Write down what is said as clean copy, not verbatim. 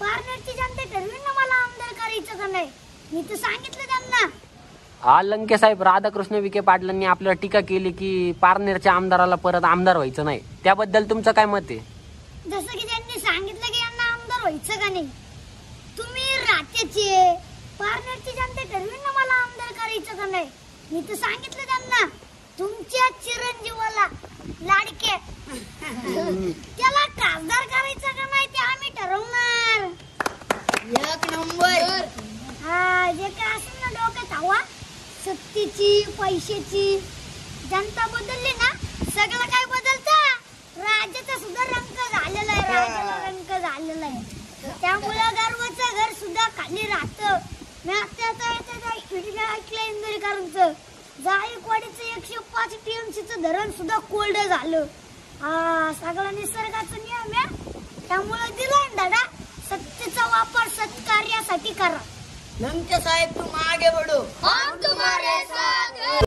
पारनेरची जनता ठरवी ना मला आमदार करायचं का नाही. मी तर सांगितलं त्यांना. हा लंके साहेब, राधाकृष्ण विखे पाटलांनी आपल्याला टीका केली की पारनेरच्या आमदाराला परत आमदार व्हायचं नाही, त्याबद्दल तुमचं काय मत आहे? जसं की त्यांनी सांगितलं की यांना आमदार व्हायचं का नाही. तुम्ही रात्याचे पारनेरची जनता ठरवी ना मला आमदार करायचं का नाही. मी तर सांगितलं त्यांना. तुमच्या चिरंजीवाला लाडके त्याला खासदार करायचं का नाही ते आम्ही ठरवणार. एक नंबर. हा जे काय असेल ना डोक्यात हवा, सत्तेची पैशाची, जनता बदलली ना सगळं काय बदलतं. राज्याचा सुद्धा रंग झालेला आहे, राज्याला रंग झालेला आहे. त्यामुळे गर्वाचं घर सुद्धा खाली राहतं. मी आता ऐकलं इंदोरीकरांचं जायकवाडीचं 105 TMCचं धरण सुद्धा कोल्ड झालं. हा सगळा निसर्गाचा नियम आहे. त्यामुळे दिलाय दादा, सत्तेचा वापर सत्कार्यासाठी करा. लंके साहेब तुम आगे बढ़ो.